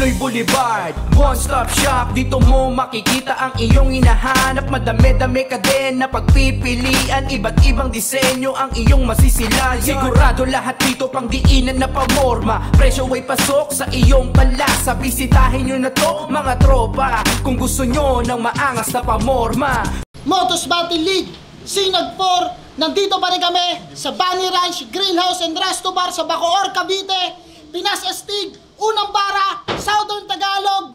Pinoy Boulevard, one-stop shop. Dito mo makikita ang iyong hinahanap. Madami-dami ka din na pagpipilian. Iba't ibang disenyo ang iyong masisilayan. Sigurado lahat dito pang diinan na pamorma. Presyo ay pasok sa iyong palasa. Bisitahin nyo na to mga tropa kung gusto nyo ng maangas na pamorma. Motos Battle League, Sinag 4. Nandito pa rin kami sa Bunny Ranch Grillhouse and Resto Bar sa Bacoor, Cavite. Pinas Astig, Unang Bara, Southern Tagalog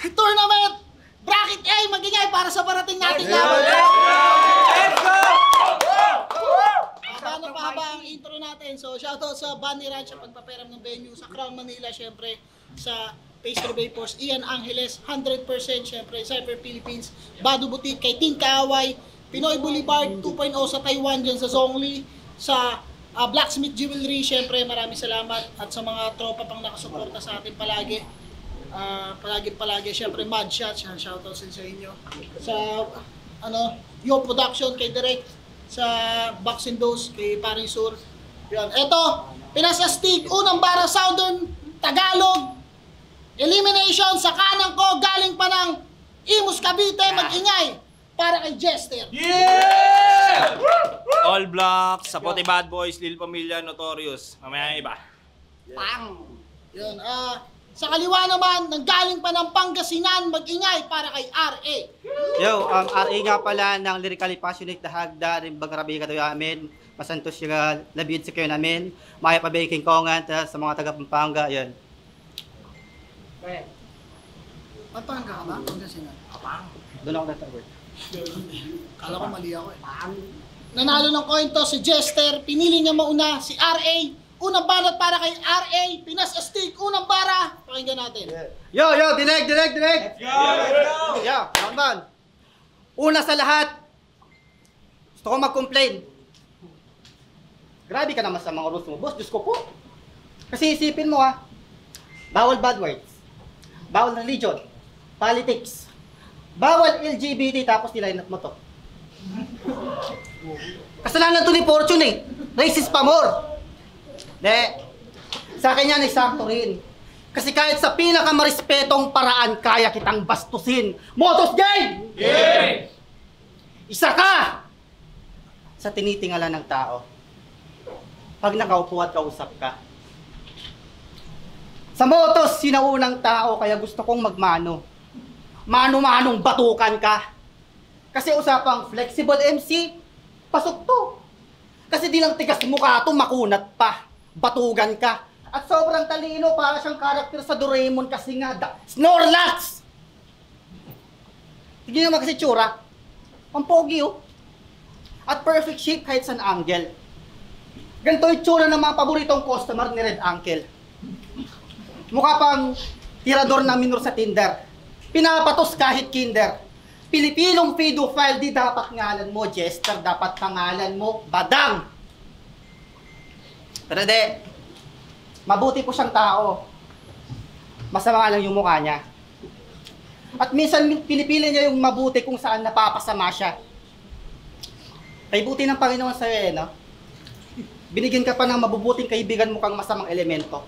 Tournament. Bracket A, magingay para sa parating nating laban. Let's go! Paano pa ba ang intro natin? So shoutout sa Bunny Ranch sa pagpaperam ng venue, sa Crown Manila syempre, sa Pastry Vapors, Ian Angeles, 100% syempre, Cypher Philippines, Badu Boutique, kay Ting Kaaway, Pinoy Boulevard 2.0 sa Taiwan dyan sa Zhongli, sa Blacksmith Jewelry, syempre maraming salamat, at sa mga tropa pang nakasuporta sa atin palagi. Palagi syempre Mad Shots, shoutout sa inyo. Sa Yo Production kay Direct, sa Box and Dose kay Paring Sur. Yan. Eto, Pinas Astig, Unang Bara, Southern Tagalog elimination sa kanang ko, galing pa ng Imus Cavite, mag-ingay para kay Jester. Yeah! All Blocks, Sapote Bad Boys, Lil Pamilya, Notorious. Mamaya iba. Pang! Yun, sa kaliwa naman, nanggaling pa ng Pangasinan, mag-ingay para kay RA. Yo, ang RA nga pala ng Lyrically Passionate na hagda, rin bagrabi ka doon amin. Masantos yung labid sa kayo namin. Maya pa baking kongan sa mga taga Pampanga, yun. Pampanga ka ba? Pangasinan? Doon ako natawid. Kala ko mali ako eh. Nanalo ng coin to si Jester, pinili niya mauna si RA. Unang banat para kay RA, Pinas Astig, Unang Bara. Pakinggan natin. Yo, dinig! Let's go! Yo, kauntan. Una sa lahat, gusto ko mag-complain. Grabe ka naman sa mga rules mo, boss. Diyos ko po. Kasi isipin mo bawal bad words, bawal religion, politics, bawal LGBT, tapos nilainat mo to. Kasalanan to ni Fortune racist pa more. Sa akin yan ay sakto rin. Kasi kahit sa pinakamarespetong paraan, kaya kitang bastusin. Motos Gang! Yeah! Isa ka sa tinitingala ng tao pag nakaupo at kausap ka. Sa motos, sinaunang tao, kaya gusto kong magmano. Mano-manong batukan ka. Kasi usapang flexible MC, pasok to. Kasi di lang tigas mukha to, makunat pa. Batugan ka. At sobrang talino, para siyang karakter sa Doraemon kasi nga, Snorlax! Tignan naman kasi tsura. Ang pogi At perfect shape kahit saan angle. Ganito yung tsura ng mga paboritong customer ni Red Uncle. Mukha pang tirador na minor sa Tinder. Pinapatos kahit kinder. Pilipinong pedophile, di dapat ngalan mo Jester, dapat pangalan mo Badang. Pero mabuti po siyang tao. Masama lang yung mukha niya. At minsan pinipili niya yung mabuti kung saan napapasama siya. Kay buti ng Panginoon sa'yo Binigyan ka pa ng mabubuting kaibigan mo kang masamang elemento.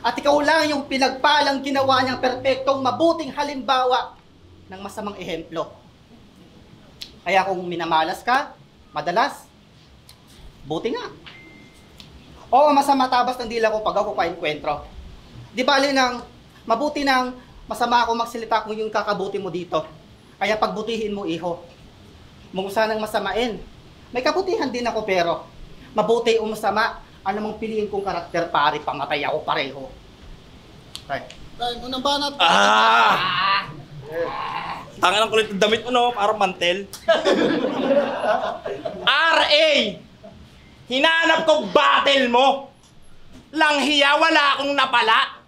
At ikaw lang yung pinagpalang ginawa niyang perpektong mabuting halimbawa ng masamang ehemplo. Kaya kung minamalas ka, madalas, buti nga. Oo, masama tabas ng dila ko pag ako painkwentro. Di bali nang mabuti nang masama ako magsalita kung yung kakabuti mo dito. Kaya pagbutihin mo, iho. Mung sanang masamain. May kabutihan din ako pero mabuti o masama, ano mong piliin kong karakter, pare, pamatay ako pareho. Okay. Unang banat. Tangan ng kulit ng damit mo, parang mantel. RA! Hinanap ko battle mo. Langhiya, wala akong napala.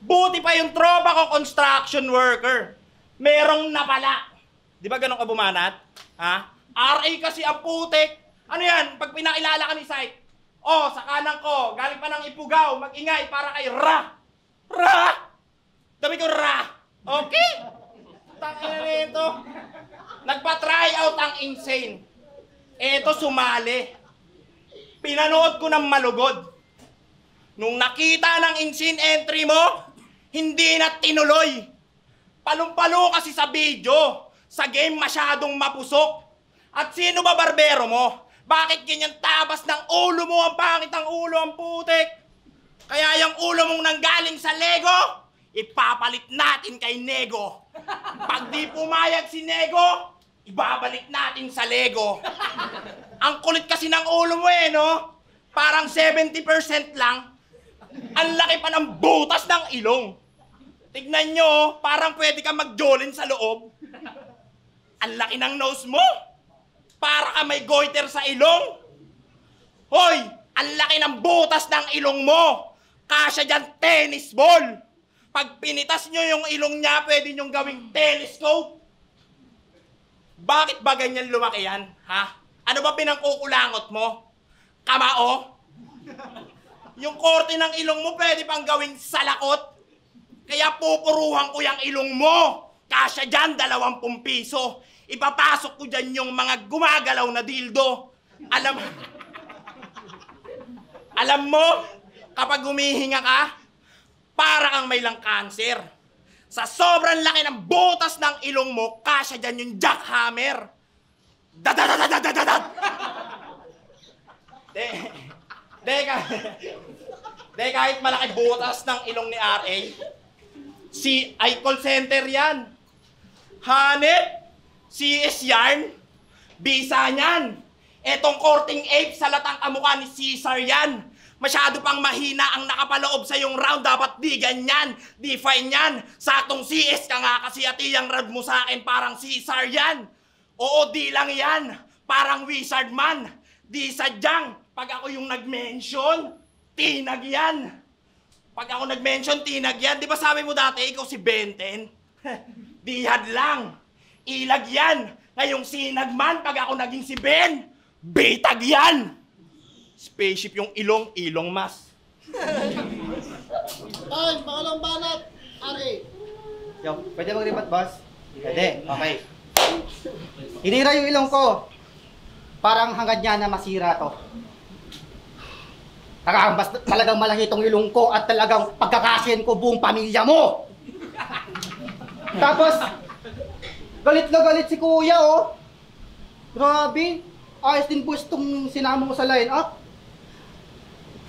Buti pa yung tropa ko, construction worker. Merong napala. Di ba ganun ka bumanat? RA kasi ang putik. Ano yan? Pag pinakilala ka ni Sight. Sa kanan ko, galing pa ng Ipugaw, mag-ingay para kay Ra. Dami ko Ra. Okay? Tangina nito. Nagpa-try out ang Insane. Eto sumali. Pinanood ko ng malugod. Nung nakita ng Insane entry mo, Hindi na tinuloy. Palumpalo kasi sa video. Sa game masyadong mapusok. At sino ba barbero mo? Bakit ganyan tabas ng ulo mo? Ang pangit ang ulo, ang putik. Kaya yung ulo mong nanggaling sa Lego, ipapalit natin kay Nego. Pag di pumayag si Nego, ibabalik natin sa Lego. Ang kulit kasi ng ulo mo no? Parang 70% lang. Ang laki pa ng butas ng ilong. Tignan nyo, parang pwede ka mag-jolin sa loob. Ang laki ng nose mo. Para ka may goiter sa ilong. Hoy, ang laki ng butas ng ilong mo. Kasya dyan tennis ball. Pag pinitas nyo yung ilong niya, pwede nyong gawing telescope. Bakit ba ganyan lumaki yan? Ha? Ano ba pinangkukulangot mo? Kamao? Yung korte ng ilong mo pwede pang gawing salakot. Kaya pupuruhan ko yung ilong mo. Kasya dyan, 20 piso. Ipapasok ko dyan yung mga gumagalaw na dildo. Alam mo, kapag humihinga ka, para kang may lang cancer. Sa sobrang laki ng butas ng ilong mo, kasya dyan yung jackhammer. Dadadadadadadad! Kahit malaki butas ng ilong ni RA, si ay call center yan. Hanep, CS yarn, bisa niyan. Etong korting ape sa latang kamukha ni Caesar yan. Masyado pang mahina ang nakapaloob sa yung round. Dapat di ganyan, di fine yan. Saktong CS ka nga kasi ati yung round mo sa akin parang Caesar yan. Oo, di lang yan. Parang wizard man. Di sadyang, pag ako yung nag-mention, tinag yan. Pag ako nag-mention, tinag yan. Di ba sabi mo dati, ikaw si Benten? Dihad lang. Ilag yan. Ngayong sinag man, pag ako naging si Ben, bitag yan. Spaceship yung ilong mas. Time, pangalawang banat. Ari. Yo, pwede mag-rebat, boss? Pwede, okay. Hinira yung ilong ko. Parang hangad niya na masira to. Talagang malaki itong ilong ko at talagang pagkakasin ko buong pamilya mo. Tapos, galit na galit si kuya, oh. Grabe. Ayos din po itong sinama ko sa line-up.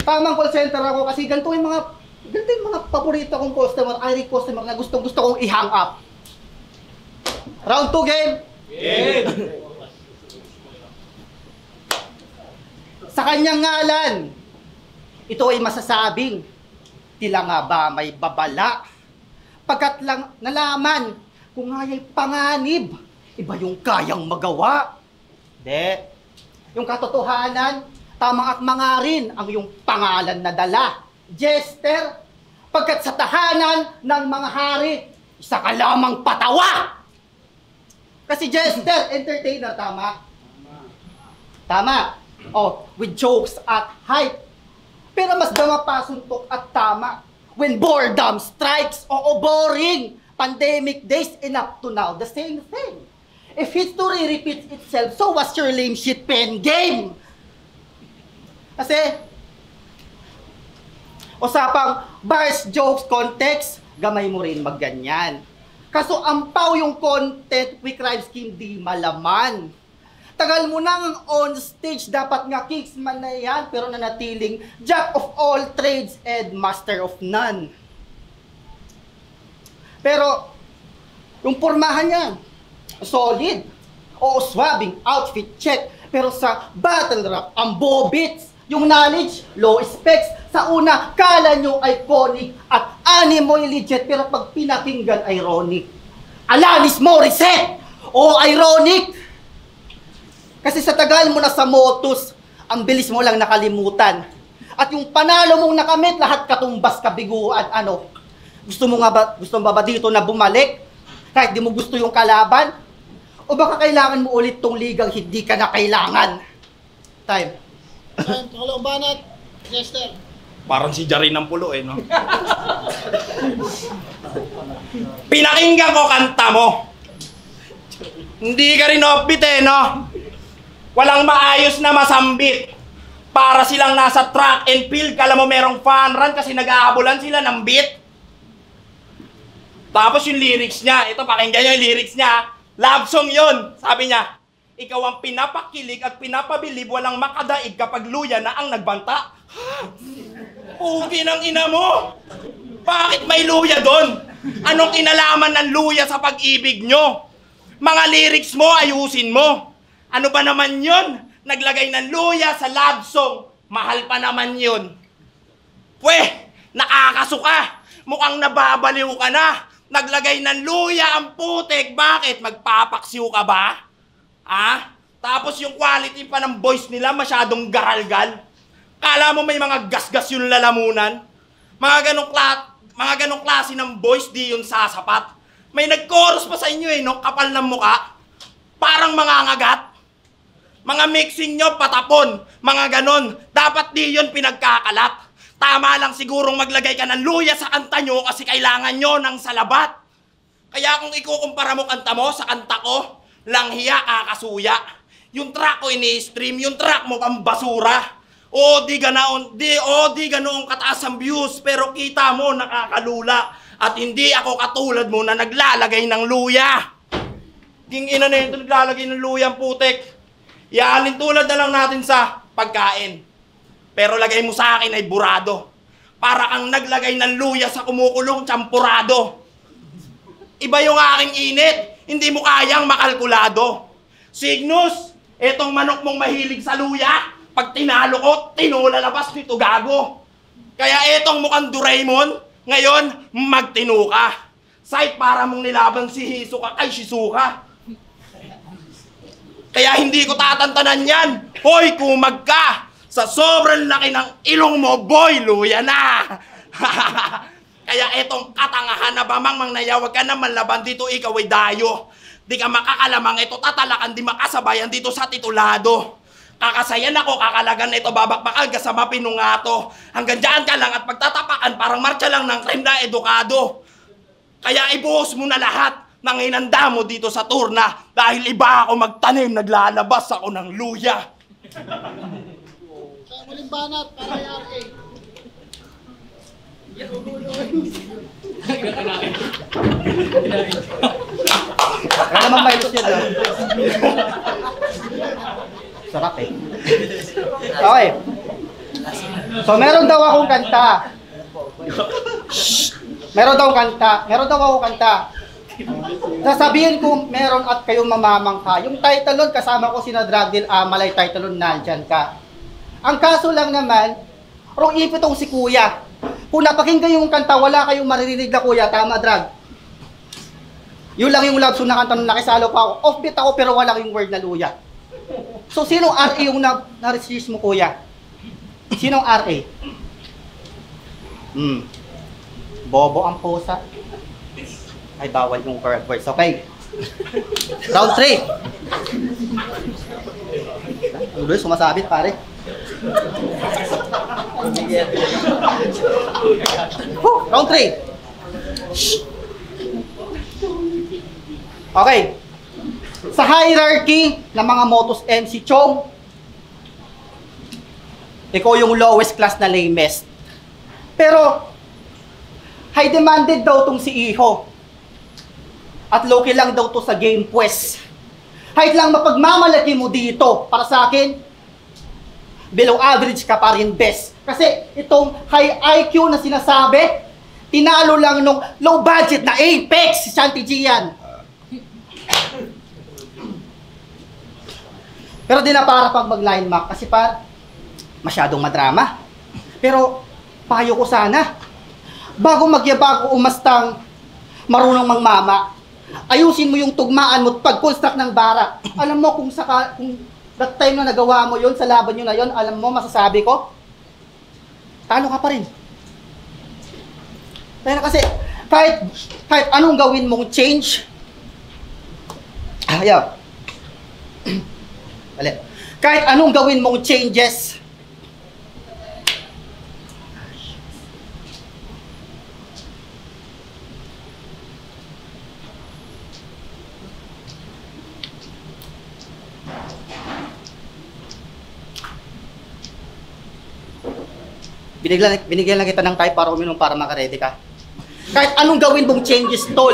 Tamang call center ako kasi ganito yung mga paborito kong customer, Irish customer na gusto kong i-hang up. Round 2 game. Game. Sa kanyang ngalan, ito ay masasabing, tila nga ba may babala? Pagkat lang nalaman kung nga'y panganib, iba yung kayang magawa. De, yung katotohanan, tamang akma rin ang yung pangalan na dala. Jester, pagkat sa tahanan ng mga hari, isa ka lamang patawa. Kasi Jester, entertainer, tama? Tama. Oh, with jokes at hype. Pero mas damapasuntok at tama when boredom strikes. Oo, boring. Pandemic days and up to now, the same thing. If history repeats itself, so was your lame shit pen game. Kasi, usapang bars, jokes, context, gamay mo rin magganyan. Kaso ampaw yung content, quick rhyme scheme, di malaman. Tagal mo nang on stage, dapat nga kicks man na yan, pero nanatiling jack of all trades and master of none. Pero, yung pormahan niya, solid. Oo, swabbing, outfit check. Pero sa battle rap, ang bobits, yung knowledge, low specs. Sa una, kala nyo iconic at animoy legit, pero pag pinakinggan, ironic. Alanis Morissette! O ironic! Kasi sa tagal mo na sa motus, ang bilis mo lang nakalimutan. At yung panalo mong nakamit, lahat katumbas kabiguan. Ano? Gusto mo ba dito na bumalik? Kahit di mo gusto yung kalaban? O baka kailangan mo ulit tong ligang hindi ka na kailangan? Time. Time, pangalawang banat. Jester. Parang si Jari ng pulo no? Pinakinggan ko kanta mo. Hindi ka rin offbeat no? Walang maayos na masambit. Para silang nasa track and field, kala mo merong fun run kasi nag-aabulan sila ng beat. Tapos yung lyrics niya, ito pakinggan niyo yung lyrics niya. Love song yun. Sabi niya, ikaw ang pinapakilig at pinapabilib, walang makadaig kapag luya na ang nagbanta. Pugi ng ina mo! Bakit may luya doon? Anong kinalaman ng luya sa pag-ibig nyo? Mga lyrics mo, ayusin mo. Ano ba naman yun? Naglagay ng luya sa love song. Mahal pa naman yun. Pweh, nakakasuka. Mukhang nababaliw ka na. Naglagay ng luya ang putik. Bakit? Magpapaksiw ka ba? Tapos yung quality pa ng voice nila masyadong garalgal. Kala mo may mga gasgas yung lalamunan? Mga ganong klase ng voice, di yun sasapat. May nag-chorus pa sa inyo no? Kapal ng muka. Parang mangangagat. Mga mixing nyo, patapon. Mga ganon. Dapat di yun pinagkakalat. Tama lang sigurong maglagay ka ng luya sa kanta nyo kasi kailangan nyo ng salabat. Kaya kung ikukumpara mo kanta mo sa kanta ko, langhiya, kakasuya. Yung track ko ini-stream, yung track mo pambasura. Di ganoon kataas ang views, pero kita mo nakakalula. At hindi ako katulad mo na naglalagay ng luya. King ina na yun, naglalagay ng luya ang putik. Iaalin tulad na lang natin sa pagkain. Pero lagay mo sa akin ay burado. Para kang naglagay ng luya sa kumukulong champurado. Iba yung aking init, hindi mo kayang makalkulado. Cygnus, etong manok mong mahilig sa luya, pag tinalo ko, tinulalabas nito gago. Kaya etong mukhang Doraemon, ngayon, magtino ka. Sight para mong nilaban si Hisoka kay Shizuka. Kaya hindi ko tatantanan yan. Hoy, kumag ka! Sa sobrang laki ng ilong mo, boy, luya na! Kaya etong katangahan na bamang mangnayawag ka naman laban dito, ikaw ay dayo. Di ka makakalamang ito, tatalakan, di makasabayan dito sa titulado. Kakasayan ako, kakalagan ito, babakbakan ka sa mapinungato. Hanggang dyan ka lang at pagtatapakan, parang marcha lang ng crime na edukado. Kaya ibuhos mo na lahat ng hinanda mo dito sa turna. Dahil iba ako magtanim, naglalabas ako ng luya. Sa muling banat, para kay RA. Kaya naman Milos yun, no? Sarap eh. Okay. So, meron daw akong kanta. Meron daw akong kanta. Sasabihin ko meron at kayong mamamangka. Yung title nun, kasama ko sina Dragdil Amalay, title nun, nandyan ka. Ang kaso lang naman, rong ipitong si Kuya. Kung napakinggan yung kanta, wala kayong maririnig na Kuya. Tama, Drag? Yun lang yung love song na kanta nung nakisalo pa ako. Offbeat ako pero wala yung word na luya. So, sinong RA yung na-receive mo, Kuya? Sinong RA? Bobo ang pusa. Ay, bawal yung correct words. Okay. Round 3. Ang Luis, sumasabit, pare. Round 3. Okay. Sa hierarchy ng mga Motos MC Chong, ikaw yung lowest class na lamest. Pero, high demanded daw tong si Iho. At low-key lang daw to sa game quest. Kahit lang mapagmamalaki mo dito, para sa akin, below average ka pa rin best. Kasi itong high IQ na sinasabi, tinalo lang nung low budget na Apex, si Shanty G yan. Pero di na para pag mag-line map kasi masyadong madrama. Pero payo ko sana, bago magyabag o umastang marunong mangmama, ayusin mo yung tugmaan mo pag-construct ng bara. Alam mo kung that time na nagawa mo yon sa laban nyo na yon, alam mo masasabi ko, talo ka pa rin. Pero kasi kahit anong gawin mong change, kahit anong gawin mong changes, binigyan lang kita ng type para uminom para makaredy ka. Kahit anong gawin mong changes, tol.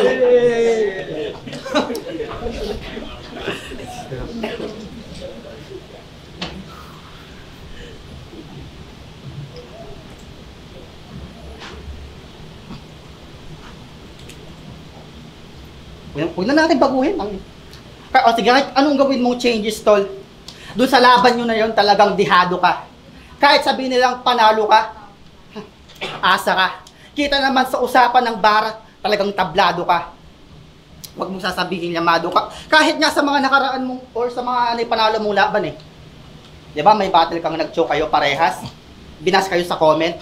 Huwag na natin baguhin. O sige, kahit anong gawin mong changes, tol, doon sa laban nyo na yun, talagang dihado ka. Kahit sabihin nilang panalo ka, asa ka. Kita naman sa usapan ng bar, talagang tablado ka. Huwag mong sasabihin yamado ka. Kahit nga sa mga nakaraan mong, or sa mga panalo mong laban eh. Diba, may battle kang nag-choke kayo parehas. Binas kayo sa comment.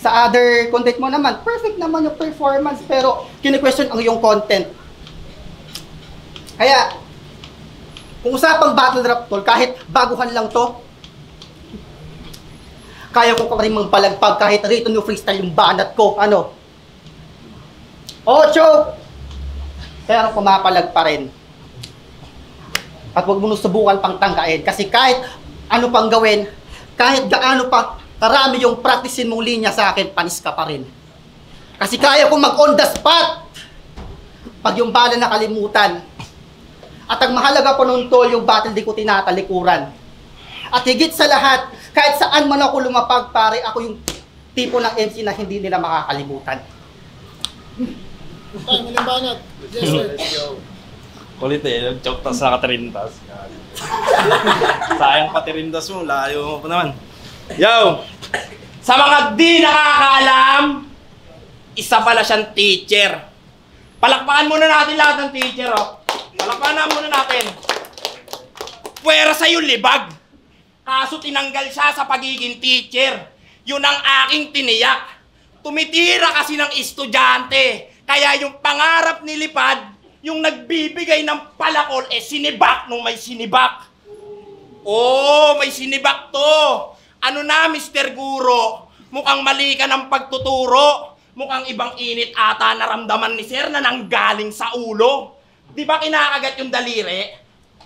Sa other content mo naman, perfect naman yung performance, pero kini-question ang iyong content. Kaya, kung usapang battle rap, tol, kahit baguhan lang to, kaya ko pa rin magpalagpag kahit rito new freestyle yung banat ko. Ano? Ocho! Pero pumapalag pa rin. At huwag mo subukan pang tangkain. Kasi kahit ano pang gawin, kahit gaano pa karami yung practicein mong linya sa akin, panis ka pa rin. Kasi kaya kong mag-on the spot pag yung bala nakalimutan. At ang mahalaga po nun, tol, yung battle di ko tinatalikuran. At higit sa lahat, kahit saan man ako lumapag, pare, ako yung tipo ng MC na hindi nila makakalimutan. Ay, maling banat. Yes, sir. Kulit eh, nag-choke tas nakatirindas. Sayang patirindas mo, layo mo pa naman. Yo! Sa mga di nakakaalam, isa pala siyang teacher. Palakpakan muna natin lahat ng teacher, oh. Palakpakan muna natin. Pwera sa'yo libag. Kaso tinanggal siya sa pagiging teacher. Yun ang aking tiniyak. Tumitira kasi ng estudyante. Kaya yung pangarap ni Lipad, yung nagbibigay ng palakol, sinibak nung may sinibak. Oh, may sinibak to. Ano na, Mr. Guro? Mukhang mali ka ng pagtuturo. Mukhang ibang init ata naramdaman ni Sir na nanggaling sa ulo. Di ba kinakagat yung daliri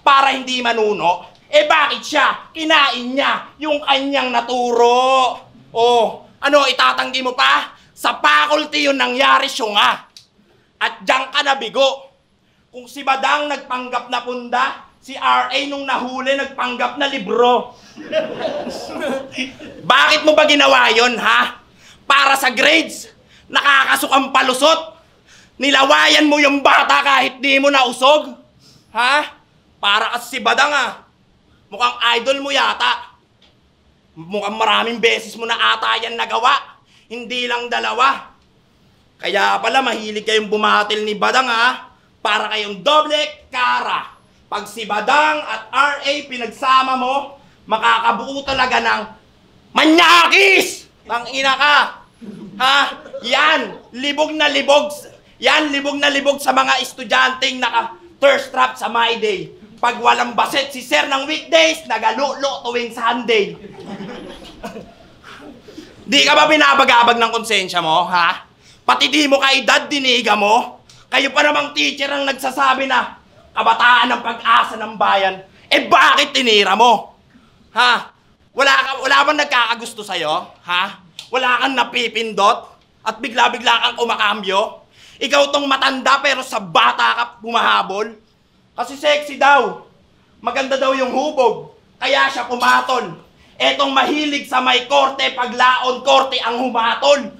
para hindi manuno? Bakit siya? Kinain niya yung kanyang naturo. Oh, ano, itatanggi mo pa? Sa faculty yun nangyari siya nga. At diyan ka nabigo. Kung si Badang nagpanggap na punda, si RA nung nahuli nagpanggap na libro. Bakit mo ba ginawa yun, ha? Para sa grades? Nakakasok ang palusot? Nilawayan mo yung bata kahit di mo nausog? Ha? Para kasi si Badang, ah. Mukhang idol mo yata. Mukhang maraming beses mo na ata yan nagawa. Hindi lang dalawa. Kaya pala mahilig kayong bumatil ni Badang, ha? Para kayong doble kara. Pag si Badang at RA pinagsama mo, makakabuo talaga ng manyakis! Nang ina ka! Ha? Yan! Libog na libog! Yan! Libog na libog sa mga estudyanteng naka-thirst trap sa My Day. Pag walang baset si Sir ng weekdays, nagalulo tuwing Sunday. Di ka ba binabagabag ng konsensya mo, ha? Pati di mo kaedad, diniga mo? Kayo pa namang teacher ang nagsasabi na kabataan ang pag-asa ng bayan. Bakit tinira mo? Ha? Wala bang nagkakagusto sa'yo? Ha? Wala kang napipindot? At bigla-bigla kang kumakambyo? Ikaw tong matanda pero sa bata ka bumahabol? Kasi sexy daw. Maganda daw yung hubog. Kaya siya pumatol. Etong mahilig sa may korte, paglaon korte ang humatol.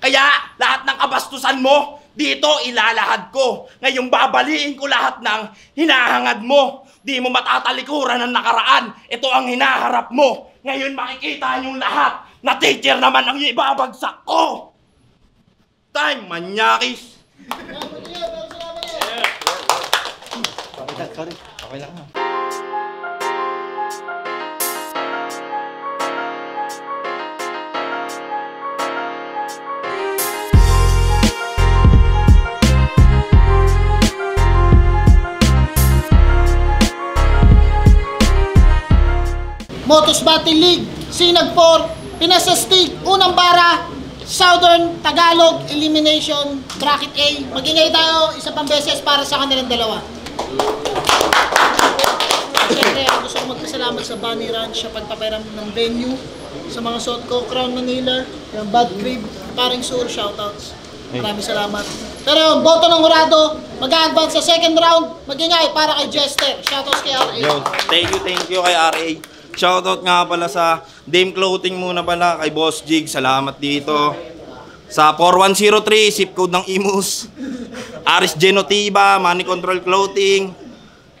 Kaya lahat ng kabastusan mo, dito ilalahad ko. Ngayon babaliin ko lahat ng hinahangad mo. Di mo matatalikuran ng nakaraan. Ito ang hinaharap mo. Ngayon makikita niyong lahat na teacher naman ang ibabagsak ko. Time, manyakis. Sorry. Okay lang. Motos Battle League, Sinag 4, Pinasastig, Unang Bara, Southern Tagalog Elimination, Bracket A. Mag-ingay tayo isa pang beses para sa kanilang dalawa. Siyempre, gusto ko magpasalamat sa Bunny Ranch sa pagpapahiram ng venue, sa mga suot ko, Crown Manila, yung Bad Crib, Paring Sur, shoutouts. Maraming salamat. Pero yung boto ng Hurado, mag-a-advance sa second round, magingay para kay Jester. Shoutouts kay RA. Yo, thank you kay RA. Shoutout nga pala sa Dame Clothing muna pala, kay Boss Jig, salamat dito. Sa 4103, zip code ng Imus. Aris Genotiva, Money Control Clothing.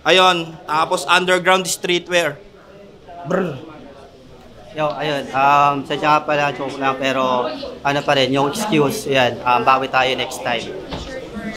Ayun, tapos Underground Streetwear. Brr. Yo, ayun, sadya nga pala, joke lang, pero ano pa rin, yung excuse, yan, bawi tayo next time.